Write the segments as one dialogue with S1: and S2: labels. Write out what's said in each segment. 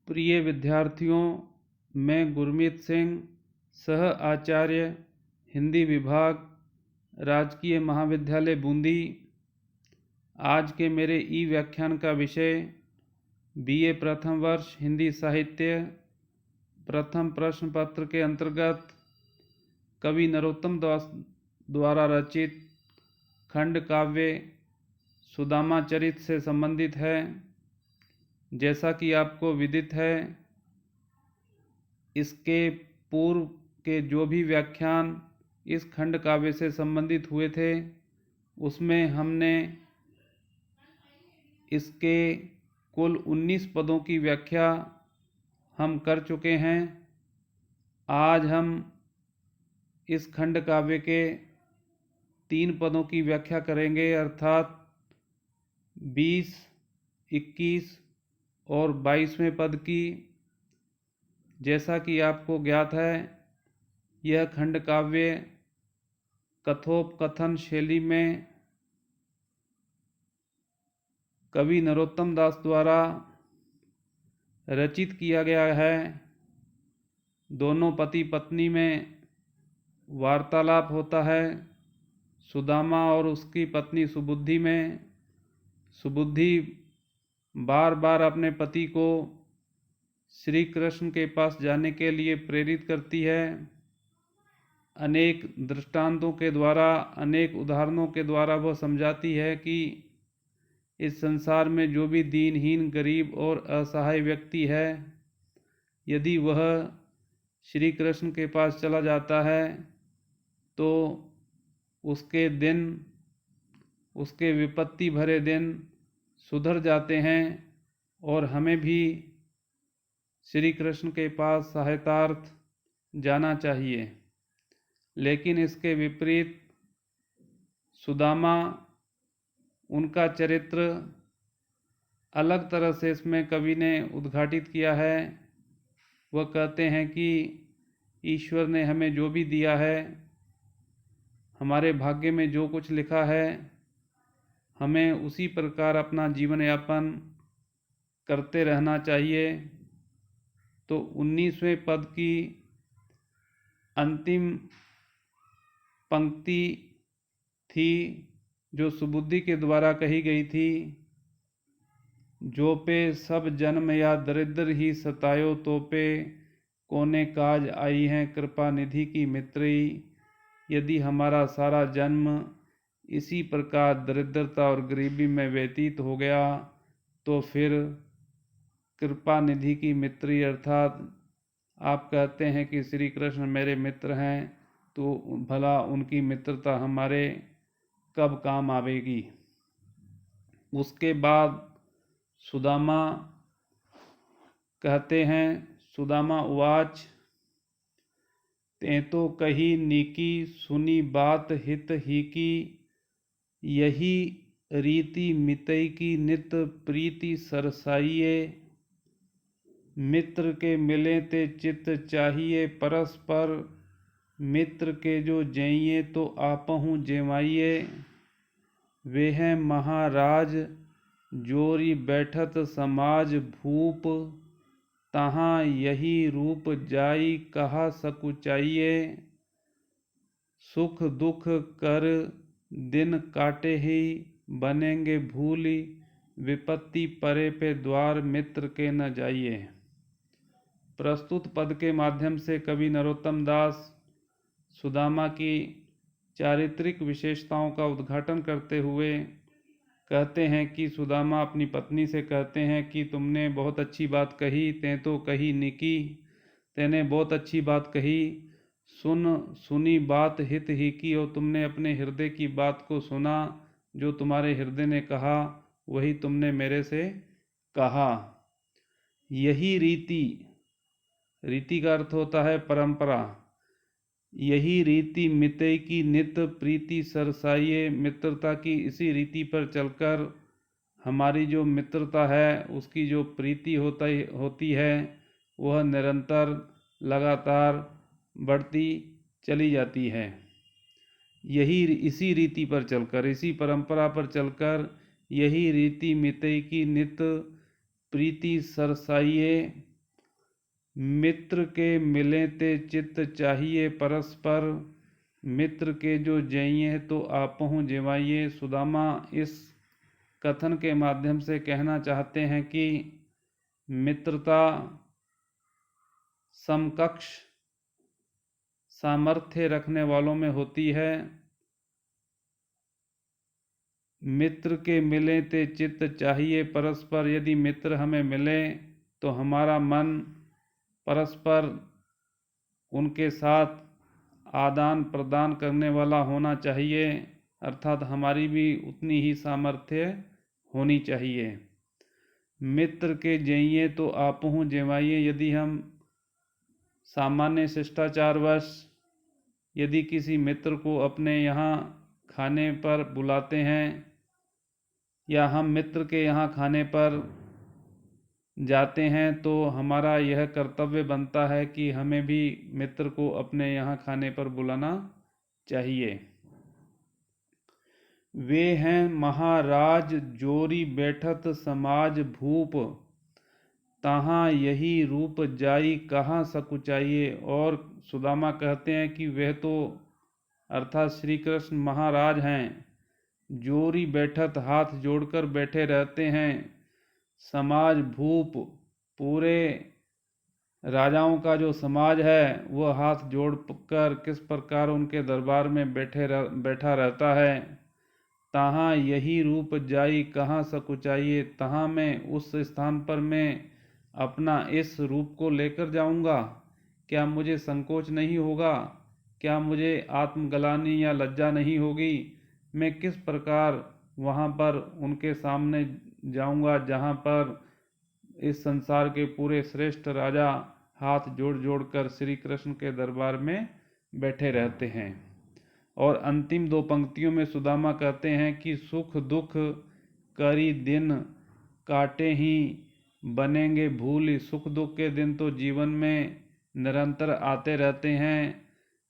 S1: प्रिय विद्यार्थियों, मैं गुरमीत सिंह, सह आचार्य हिंदी विभाग, राजकीय महाविद्यालय बूंदी। आज के मेरे ई व्याख्यान का विषय बीए प्रथम वर्ष हिंदी साहित्य प्रथम प्रश्न पत्र के अंतर्गत कवि नरोत्तम दास द्वारा रचित खंड काव्य सुदामा चरित से संबंधित है। जैसा कि आपको विदित है, इसके पूर्व के जो भी व्याख्यान इस खंड काव्य से संबंधित हुए थे, उसमें हमने इसके कुल 19 पदों की व्याख्या हम कर चुके हैं। आज हम इस खंड काव्य के 3 पदों की व्याख्या करेंगे, अर्थात 20, 21 और 22वें पद की। जैसा कि आपको ज्ञात है, यह खंड काव्य कथोपकथन शैली में कवि नरोत्तम दास द्वारा रचित किया गया है। दोनों पति पत्नी में वार्तालाप होता है। सुदामा और उसकी पत्नी सुबुद्धि में सुबुद्धि बार बार अपने पति को श्री कृष्ण के पास जाने के लिए प्रेरित करती है। अनेक दृष्टांतों के द्वारा, अनेक उदाहरणों के द्वारा वह समझाती है कि इस संसार में जो भी दीनहीन, गरीब और असहाय व्यक्ति है, यदि वह श्री कृष्ण के पास चला जाता है तो उसके दिन, उसके विपत्ति भरे दिन सुधर जाते हैं और हमें भी श्री कृष्ण के पास सहायतार्थ जाना चाहिए। लेकिन इसके विपरीत सुदामा, उनका चरित्र अलग तरह से इसमें कवि ने उद्घाटित किया है। वह कहते हैं कि ईश्वर ने हमें जो भी दिया है, हमारे भाग्य में जो कुछ लिखा है, हमें उसी प्रकार अपना जीवन यापन करते रहना चाहिए। तो 19वें पद की अंतिम पंक्ति थी जो सुबुद्धि के द्वारा कही गई थी, जो पे सब जन्म या दरिद्र ही सतायो, तो पे कोने काज आई हैं कृपा निधि की मित्री। यदि हमारा सारा जन्म इसी प्रकार दरिद्रता और गरीबी में व्यतीत हो गया, तो फिर कृपा निधि की मित्री, अर्थात आप कहते हैं कि श्री कृष्ण मेरे मित्र हैं, तो भला उनकी मित्रता हमारे कब काम आवेगी। उसके बाद सुदामा कहते हैं, सुदामा उवाच, ते तो कही नीकी, सुनी बात हित ही की। यही रीति मितई की, नित प्रीति सरसाइए। मित्र के मिले ते चित्त चाहिए, परस्पर मित्र के जो जइए, तो आपहु जेवाइए। वे हैं महाराज जोरी बैठत समाज भूप, तहाँ यही रूप जाई कहा सकुचाइए। सुख दुख कर दिन काटे ही, बनेंगे भूली। विपत्ति परे पे द्वार मित्र के न जाइए। प्रस्तुत पद के माध्यम से कवि नरोत्तम दास सुदामा की चारित्रिक विशेषताओं का उद्घाटन करते हुए कहते हैं कि सुदामा अपनी पत्नी से कहते हैं कि तुमने बहुत अच्छी बात कही, ते तो कही निकी, तेने बहुत अच्छी बात कही। सुनी बात हित ही की, और तुमने अपने हृदय की बात को सुना। जो तुम्हारे हृदय ने कहा वही तुमने मेरे से कहा। यही रीति, रीति का अर्थ होता है परंपरा। यही रीति मितई की, नित प्रीति सरसाइए। मित्रता की इसी रीति पर चलकर हमारी जो मित्रता है, उसकी जो प्रीति होती है, वह निरंतर लगातार बढ़ती चली जाती है। यही इसी रीति पर चलकर, इसी परंपरा पर चलकर, यही रीति मितई की, नित प्रीति सरसाइए। मित्र के मिले ते चित्त चाहिए परस्पर, मित्र के जो जइये तो आपहु जिवाइये। सुदामा इस कथन के माध्यम से कहना चाहते हैं कि मित्रता समकक्ष सामर्थ्य रखने वालों में होती है। मित्र के मिले ते चित्त चाहिए परस्पर, यदि मित्र हमें मिले तो हमारा मन परस्पर उनके साथ आदान प्रदान करने वाला होना चाहिए, अर्थात हमारी भी उतनी ही सामर्थ्य होनी चाहिए। मित्र के जइये तो आपहु जेवाइये, यदि हम सामान्य शिष्टाचारवश यदि किसी मित्र को अपने यहाँ खाने पर बुलाते हैं या हम मित्र के यहाँ खाने पर जाते हैं तो हमारा यह कर्तव्य बनता है कि हमें भी मित्र को अपने यहाँ खाने पर बुलाना चाहिए। वे हैं महाराज जोरी बैठत समाज भूप, तहाँ यही रूप जाई कहाँ सकुचाइए। और सुदामा कहते हैं कि वह तो अर्थात श्री कृष्ण महाराज हैं, जोरी बैठत हाथ जोड़कर बैठे रहते हैं, समाज भूप पूरे राजाओं का जो समाज है वह हाथ जोड़कर किस प्रकार उनके दरबार में बैठा रहता है। तहाँ यही रूप जाई कहाँ सकुचाइए, तहाँ मैं उस स्थान पर मैं अपना इस रूप को लेकर जाऊंगा, क्या मुझे संकोच नहीं होगा, क्या मुझे आत्मग्लानि या लज्जा नहीं होगी। मैं किस प्रकार वहाँ पर उनके सामने जाऊंगा जहाँ पर इस संसार के पूरे श्रेष्ठ राजा हाथ जोड़ जोड़ कर श्री कृष्ण के दरबार में बैठे रहते हैं। और अंतिम दो पंक्तियों में सुदामा कहते हैं कि सुख दुख करी दिन काटे ही बनेंगे भूल। सुख दुख के दिन तो जीवन में निरंतर आते रहते हैं,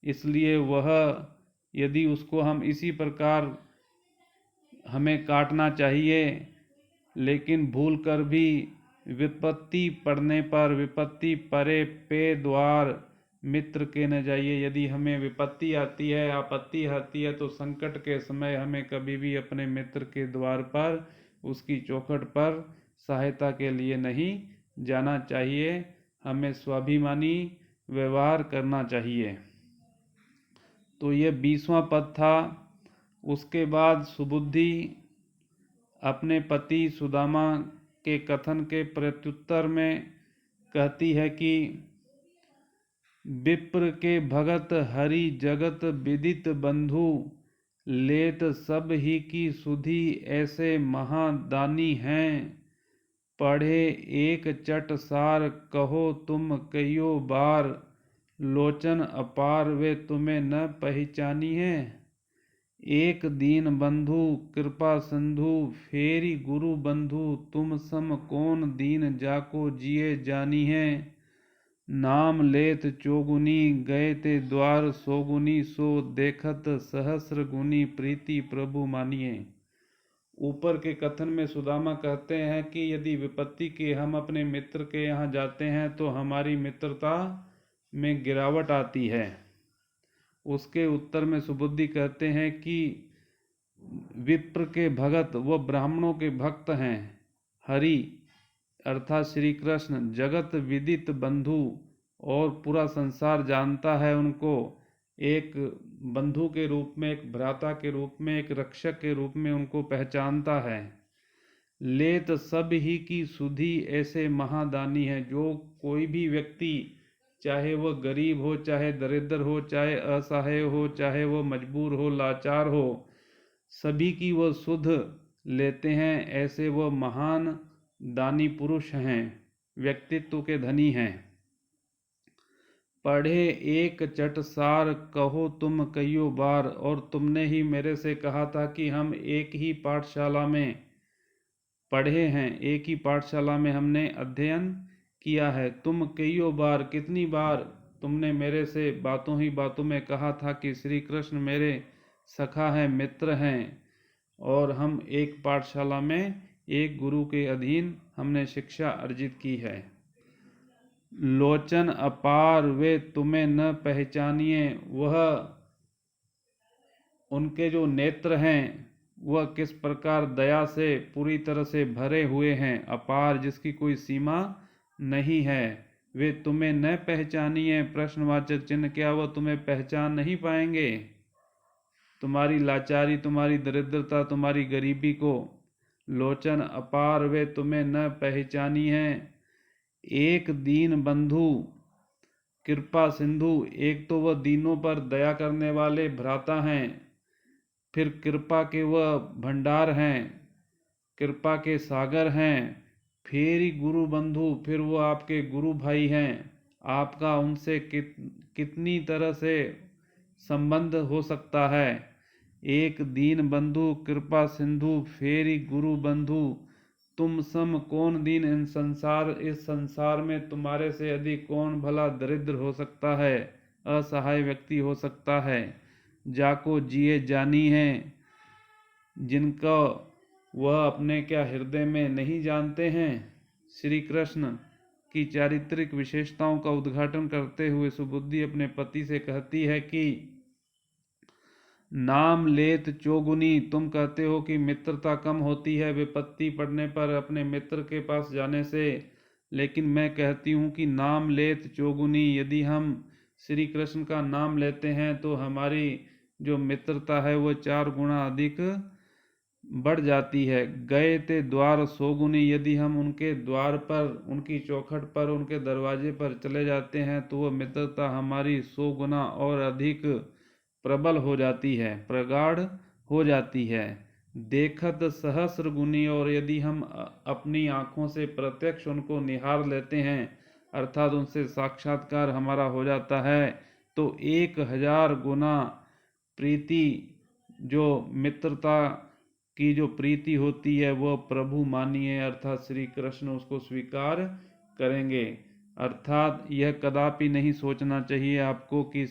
S1: इसलिए वह यदि उसको हम इसी प्रकार हमें काटना चाहिए, लेकिन भूल कर भी विपत्ति पड़ने पर विपत्ति परे पे द्वार मित्र के न जाइए। यदि हमें विपत्ति आती है, आपत्ति आती है, तो संकट के समय हमें कभी भी अपने मित्र के द्वार पर, उसकी चौखट पर सहायता के लिए नहीं जाना चाहिए। हमें स्वाभिमानी व्यवहार करना चाहिए। तो ये 20वां पद था। उसके बाद सुबुद्धि अपने पति सुदामा के कथन के प्रत्युत्तर में कहती है कि विप्र के भगत हरि जगत विदित बंधु, लेत सब ही की सुधि ऐसे महादानी हैं। पढ़े एक चट सार कहो तुम कइयो बार, लोचन अपार वे तुम्हें न पहचानी है। एक दीन बंधु कृपा सिंधु, फेरी गुरु बंधु तुम सम कौन दीन जाको जिए जानी है। नाम लेत चौगुनी गए ते द्वार सोगुनी, सो देखत सहस्र गुनी प्रीति प्रभु मानिए। ऊपर के कथन में सुदामा कहते हैं कि यदि विपत्ति के हम अपने मित्र के यहाँ जाते हैं तो हमारी मित्रता में गिरावट आती है। उसके उत्तर में सुबुद्धि कहते हैं कि विप्र के भगत वो ब्राह्मणों के भक्त हैं, हरि अर्थात श्री कृष्ण जगत विदित बंधु, और पूरा संसार जानता है उनको, एक बंधु के रूप में, एक भ्राता के रूप में, एक रक्षक के रूप में उनको पहचानता है। लेत सब ही की सुधि ऐसे महादानी है, जो कोई भी व्यक्ति चाहे वह गरीब हो, चाहे दरिद्र हो, चाहे असहाय हो, चाहे वह मजबूर हो, लाचार हो, सभी की वह सुध लेते हैं। ऐसे वह महान दानी पुरुष हैं, व्यक्तित्व के धनी हैं। पढ़े एक चट सार कहो तुम कइयो बार, और तुमने ही मेरे से कहा था कि हम एक ही पाठशाला में पढ़े हैं, एक ही पाठशाला में हमने अध्ययन किया है। तुम कइयो बार, कितनी बार तुमने मेरे से बातों ही बातों में कहा था कि श्री कृष्ण मेरे सखा हैं, मित्र हैं, और हम एक पाठशाला में एक गुरु के अधीन हमने शिक्षा अर्जित की है। लोचन अपार वे तुम्हें न पहचानिए। वह उनके जो नेत्र हैं वह किस प्रकार दया से पूरी तरह से भरे हुए हैं, अपार जिसकी कोई सीमा नहीं है। वे तुम्हें न पहचानिए, प्रश्नवाचक चिन्ह, क्या वह तुम्हें पहचान नहीं पाएंगे? तुम्हारी लाचारी, तुम्हारी दरिद्रता, तुम्हारी गरीबी को। लोचन अपार वे तुम्हें न पहचानी है। एक दीन बंधु कृपा सिंधु, एक तो वह दीनों पर दया करने वाले भ्राता हैं, फिर कृपा के वह भंडार हैं, कृपा के सागर हैं। फिर गुरु बंधु, फिर वो आपके गुरु भाई हैं। आपका उनसे कितनी तरह से संबंध हो सकता है। एक दीन बंधु कृपा सिंधु, फेरी गुरु बंधु, तुम सम कौन दीन इस संसार में तुम्हारे से अधिक कौन भला दरिद्र हो सकता है, असहाय व्यक्ति हो सकता है। जाको जिए जानी है, जिनका वह अपने क्या हृदय में नहीं जानते हैं। श्री कृष्ण की चारित्रिक विशेषताओं का उद्घाटन करते हुए सुबुद्धि अपने पति से कहती है कि नाम लेत चौगुनी, तुम कहते हो कि मित्रता कम होती है विपत्ति पड़ने पर अपने मित्र के पास जाने से, लेकिन मैं कहती हूँ कि नाम लेत चौगुनी, यदि हम श्री कृष्ण का नाम लेते हैं तो हमारी जो मित्रता है वह 4 गुना अधिक बढ़ जाती है। गए ते द्वार सोगुनी, यदि हम उनके द्वार पर, उनकी चौखट पर, उनके दरवाजे पर चले जाते हैं तो वह मित्रता हमारी 100 गुना और अधिक प्रबल हो जाती है, प्रगाढ़ हो जाती है। देखत सहस्र गुनी, और यदि हम अपनी आंखों से प्रत्यक्ष उनको निहार लेते हैं, अर्थात उनसे साक्षात्कार हमारा हो जाता है, तो 1000 गुना प्रीति, जो मित्रता की जो प्रीति होती है वह प्रभु मानिए, अर्थात श्री कृष्ण उसको स्वीकार करेंगे। अर्थात यह कदापि नहीं सोचना चाहिए आपको कि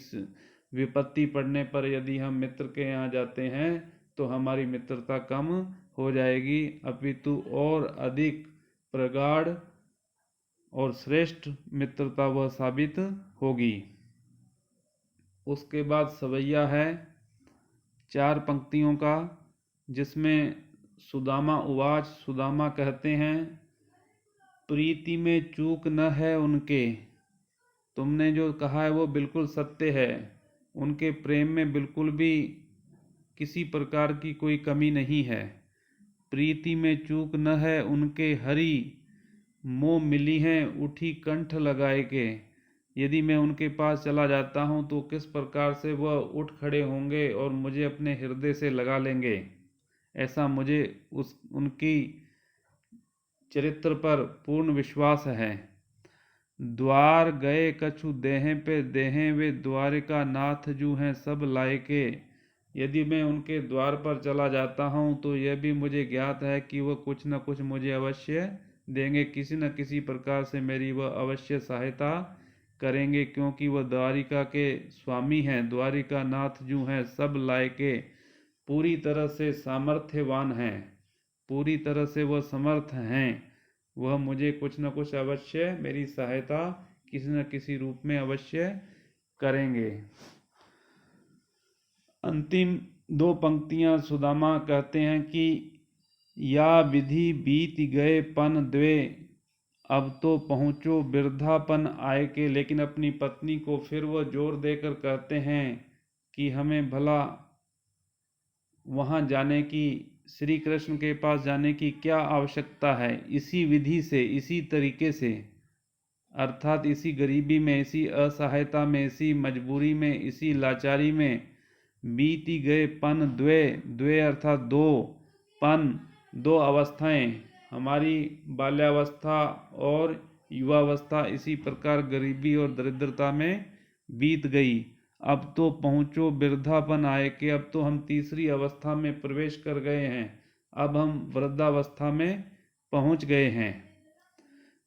S1: विपत्ति पड़ने पर यदि हम मित्र के यहाँ जाते हैं तो हमारी मित्रता कम हो जाएगी, अपितु और अधिक प्रगाढ़ और श्रेष्ठ मित्रता वह साबित होगी। उसके बाद सवैया है 4 पंक्तियों का, जिसमें सुदामा उवाच, सुदामा कहते हैं प्रीति में चूक न है उनके। तुमने जो कहा है वो बिल्कुल सत्य है, उनके प्रेम में बिल्कुल भी किसी प्रकार की कोई कमी नहीं है। प्रीति में चूक न है उनके, हरि मोह मिली हैं उठी कंठ लगाए के। यदि मैं उनके पास चला जाता हूँ तो किस प्रकार से वह उठ खड़े होंगे और मुझे अपने हृदय से लगा लेंगे, ऐसा मुझे उनकी चरित्र पर पूर्ण विश्वास है। द्वार गए कछु देहें पे देहें, वे द्वारिका नाथ जू हैं सब लायके। यदि मैं उनके द्वार पर चला जाता हूँ तो यह भी मुझे ज्ञात है कि वह कुछ न कुछ मुझे अवश्य देंगे, किसी न किसी प्रकार से मेरी वह अवश्य सहायता करेंगे, क्योंकि वह द्वारिका के स्वामी हैं, द्वारिका नाथ जू हैं सब लायके, पूरी तरह से सामर्थ्यवान हैं, पूरी तरह से वह समर्थ हैं। वह मुझे कुछ न कुछ अवश्य मेरी सहायता किसी न किसी रूप में अवश्य करेंगे। अंतिम 2 पंक्तियां सुदामा कहते हैं कि या विधि बीत गए पन द्वे, अब तो पहुँचो वृद्धापन आए के। लेकिन अपनी पत्नी को फिर वह जोर देकर कहते हैं कि हमें भला वहाँ जाने की, श्री कृष्ण के पास जाने की क्या आवश्यकता है। इसी विधि से, इसी तरीके से, अर्थात इसी गरीबी में, इसी असहायता में, इसी मजबूरी में, इसी लाचारी में बीती गए पन द्वे, द्वे अर्थात 2, पन 2 अवस्थाएं, हमारी बाल्यावस्था और युवावस्था इसी प्रकार गरीबी और दरिद्रता में बीत गई। अब तो पहुँचो वृद्धापन आए कि अब तो हम तीसरी अवस्था में प्रवेश कर गए हैं, अब हम वृद्धावस्था में पहुँच गए हैं।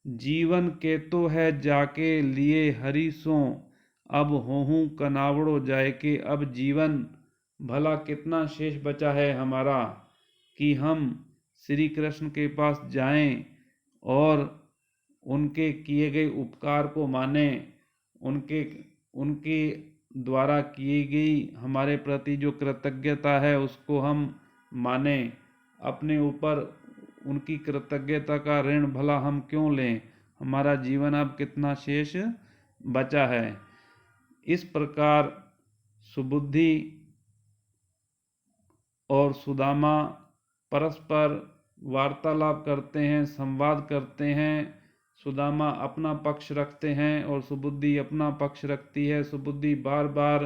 S1: जीवन के तो है जाके लिए हरि सो, अब होहूँ कनावड़ो जाए के। अब जीवन भला कितना शेष बचा है हमारा कि हम श्री कृष्ण के पास जाएं और उनके किए गए उपकार को माने, उनके उनके द्वारा की गई हमारे प्रति जो कृतज्ञता है उसको हम माने। अपने ऊपर उनकी कृतज्ञता का ऋण भला हम क्यों लें, हमारा जीवन अब कितना शेष बचा है। इस प्रकार सुबुद्धि और सुदामा परस्पर वार्तालाप करते हैं, संवाद करते हैं। सुदामा अपना पक्ष रखते हैं और सुबुद्धि अपना पक्ष रखती है। सुबुद्धि बार बार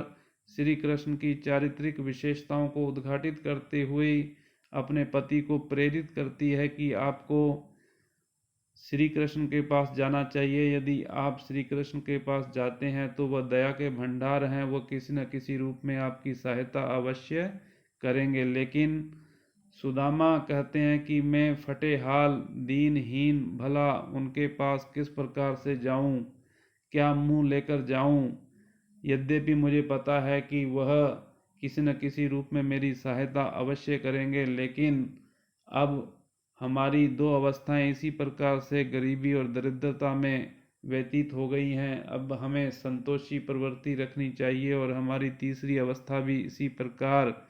S1: श्री कृष्ण की चारित्रिक विशेषताओं को उद्घाटित करते हुए अपने पति को प्रेरित करती है कि आपको श्री कृष्ण के पास जाना चाहिए। यदि आप श्री कृष्ण के पास जाते हैं तो वह दया के भंडार हैं, वह किसी न किसी रूप में आपकी सहायता अवश्य करेंगे। लेकिन सुदामा कहते हैं कि मैं फटे हाल दीनहीन भला उनके पास किस प्रकार से जाऊं, क्या मुंह लेकर जाऊं। यद्यपि मुझे पता है कि वह किसी न किसी रूप में मेरी सहायता अवश्य करेंगे, लेकिन अब हमारी दो अवस्थाएं इसी प्रकार से गरीबी और दरिद्रता में व्यतीत हो गई हैं। अब हमें संतोषी प्रवृत्ति रखनी चाहिए और हमारी तीसरी अवस्था भी इसी प्रकार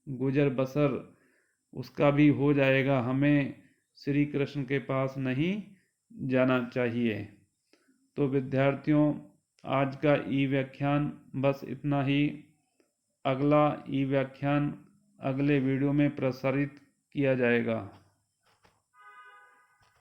S1: गुजर बसर उसका भी हो जाएगा। हमें श्री कृष्ण के पास नहीं जाना चाहिए। तो विद्यार्थियों, आज का ई व्याख्यान बस इतना ही। अगला ई व्याख्यान अगले वीडियो में प्रसारित किया जाएगा।